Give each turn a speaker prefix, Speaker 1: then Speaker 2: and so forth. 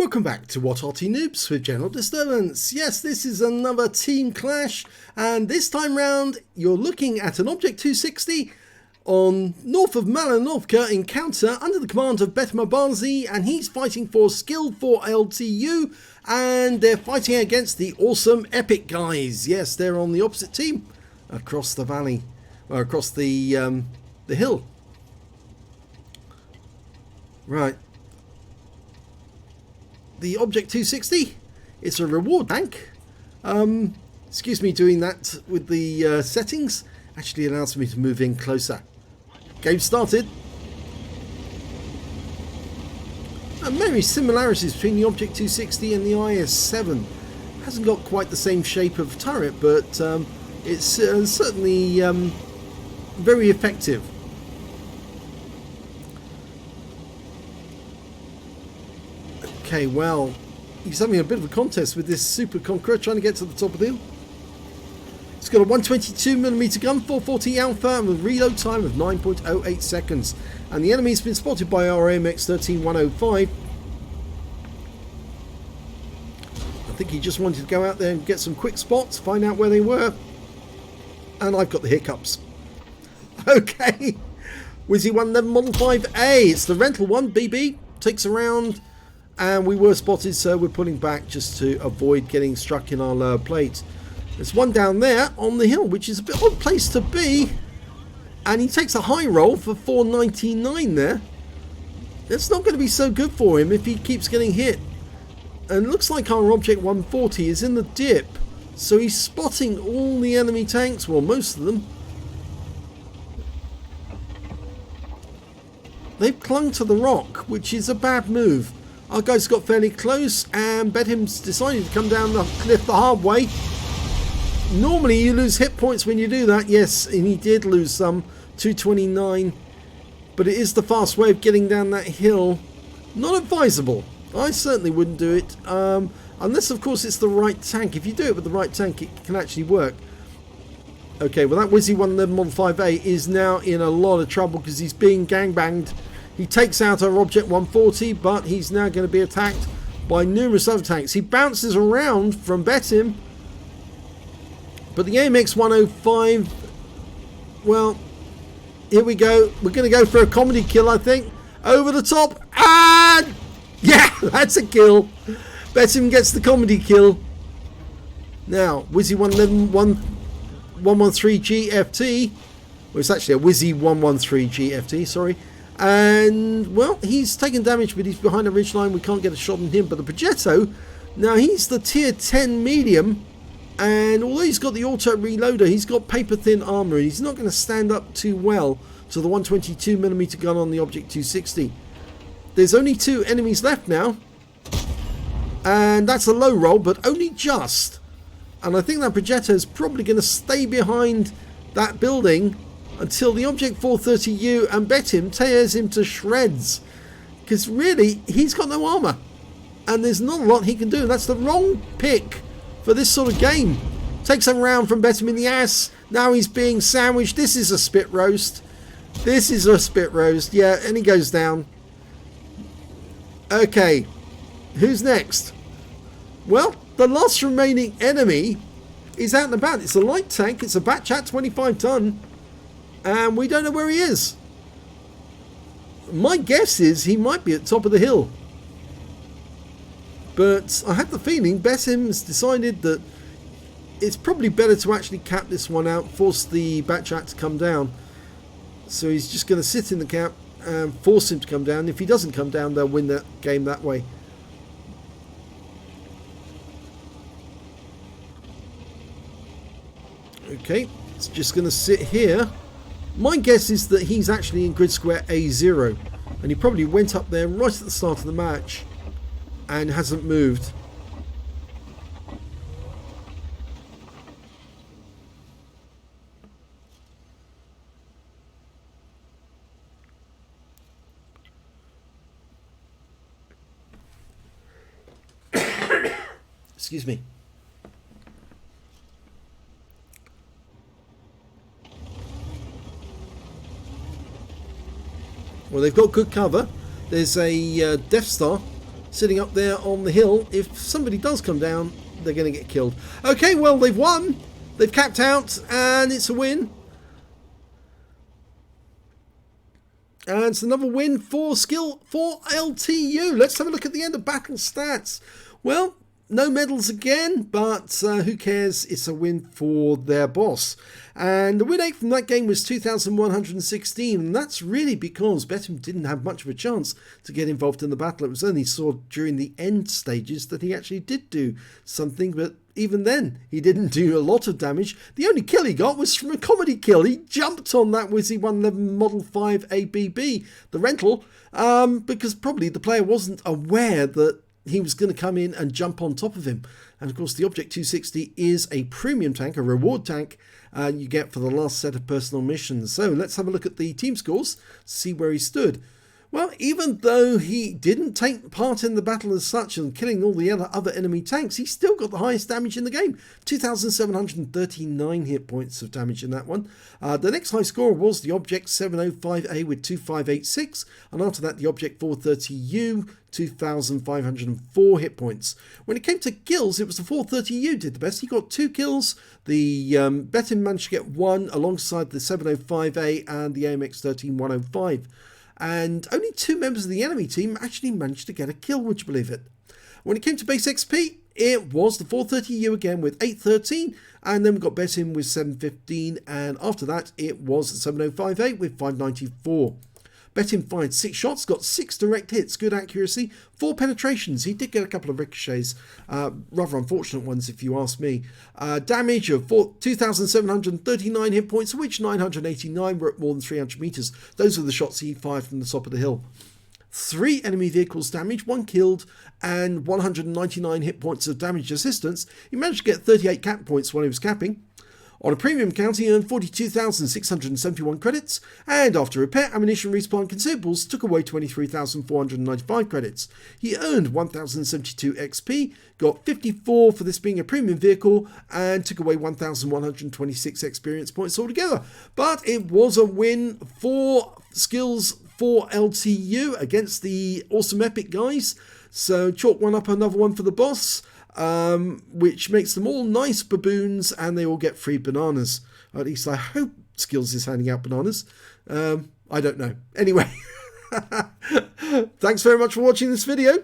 Speaker 1: Welcome back to What Arty Noobs with General Disturbance. Yes, this is another team clash, and this time round you're looking at an Object 260 on north of Malinovka encounter under the command of BetimAbazi, and he's fighting for Skill4ltu, and they're fighting against the AwesomeEpicGuys. Yes, they're on the opposite team across the valley, or across the hill. Right. The Object 260, it's a reward tank. Excuse me doing that with the settings. Actually allows me to move in closer. Game started. Many similarities between the Object 260 and the IS-7. Hasn't got quite the same shape of turret, but it's certainly very effective. Okay, well, he's having a bit of a contest with this Super Conqueror trying to get to the top of the hill. It's got a 122mm gun, 440 alpha, and a reload time of 9.08 seconds. And the enemy's been spotted by our AMX-13105. I think he just wanted to go out there and get some quick spots, find out where they were. And I've got the hiccups. Okay, Wizzy 111 Model 5A. It's the rental one, BB. Takes around. And we were spotted, so we're pulling back just to avoid getting struck in our lower plate. There's one down there on the hill, which is a bit odd place to be. And he takes a high roll for 499 there. It's not going to be so good for him if he keeps getting hit. And it looks like our Object 140 is in the dip. So he's spotting all the enemy tanks, well, most of them. They've clung to the rock, which is a bad move. Our guys got fairly close, and Betim's decided to come down the cliff the hard way. Normally you lose hit points when you do that. Yes, and he did lose some, 229. But it is the fast way of getting down that hill. Not advisable. I certainly wouldn't do it. Unless, of course, it's the right tank. If you do it with the right tank, it can actually work. Okay, well, that Wizzy 111 Model 5A is now in a lot of trouble because he's being gangbanged. He takes out our Object 140, but he's now going to be attacked by numerous other tanks. He bounces around from Betim, but the AMX 105, well, here we go. We're going to go for a comedy kill, I think. Over the top, and yeah, that's a kill. Betim gets the comedy kill. Now, Wizzy 111 113 GFT, well, it's actually a Wizzy 113 GFT, sorry. And, well, he's taken damage, but he's behind a ridgeline. We can't get a shot on him. But the Progetto, now he's the tier 10 medium. And although he's got the auto reloader, he's got paper thin armor. And he's not going to stand up too well to the 122mm gun on the Object 260. There's only 2 enemies left now. And that's a low roll, but only just. And I think that Progetto is probably going to stay behind that building until the Object 430U and Betim tears him to shreds. Because really, he's got no armor. And there's not a lot he can do. That's the wrong pick for this sort of game. Takes a round from Betim in the ass. Now he's being sandwiched. This is a spit roast. This is a spit roast. Yeah, and he goes down. Okay. Who's next? Well, the last remaining enemy is out and about. It's a light tank. It's a Batchat 25 ton. And we don't know where he is. My guess is he might be at the top of the hill. But I have the feeling Betim's decided that it's probably better to actually cap this one out, force the Batchat to come down. So he's just going to sit in the cap and force him to come down. If he doesn't come down, they'll win that game that way. Okay, it's just going to sit here. My guess is that he's actually in grid square A0, and he probably went up there right at the start of the match and hasn't moved. Excuse me. Well, they've got good cover. There's a Death Star sitting up there on the hill. If somebody does come down, they're going to get killed. Okay, well, they've won. They've capped out, and it's a win. And it's another win for Skill4ltu. Let's have a look at the end of battle stats. Well, no medals again, but who cares? It's a win for their boss. And the win rate from that game was 2,116. And that's really because Betim didn't have much of a chance to get involved in the battle. It was only saw during the end stages that he actually did do something, but even then, he didn't do a lot of damage. The only kill he got was from a comedy kill. He jumped on that Wizzy 111 Model 5 ABB, the rental, because probably the player wasn't aware that he was going to come in and jump on top of him. And of course, the Object 260 is a premium tank, a reward tank you get for the last set of personal missions. So let's have a look at the team scores, see where he stood. Well, even though he didn't take part in the battle as such and killing all the other enemy tanks, he still got the highest damage in the game. 2,739 hit points of damage in that one. The next high scorer was the Object 705A with 2,586. And after that, the Object 430U, 2,504 hit points. When it came to kills, it was the 430U did the best. He got 2 kills. The Betim managed to get 1 alongside the 705A and the AMX 13105. And only 2 members of the enemy team actually managed to get a kill, would you believe it? When it came to base XP, it was the 430U again with 813, and then we got Betim with 715, and after that it was the 705A with 594. Betim fired 6 shots, got 6 direct hits, good accuracy, 4 penetrations. He did get a couple of ricochets, rather unfortunate ones if you ask me. Damage of 2,739 hit points, of which 989 were at more than 300 meters. Those were the shots he fired from the top of the hill. 3 enemy vehicles damaged, 1 killed, and 199 hit points of damage assistance. He managed to get 38 cap points while he was capping. On a premium count, he earned 42,671 credits, and after repair, ammunition, respawn, and consumables, took away 23,495 credits. He earned 1,072 XP, got 54 for this being a premium vehicle, and took away 1,126 experience points altogether. But it was a win for Skills4ltu against the AwesomeEpicGuys, so chalk one up, another one for the boss. Which makes them all nice baboons, and they all get free bananas. At least I hope Skills is handing out bananas. I don't know. Anyway, thanks very much for watching this video.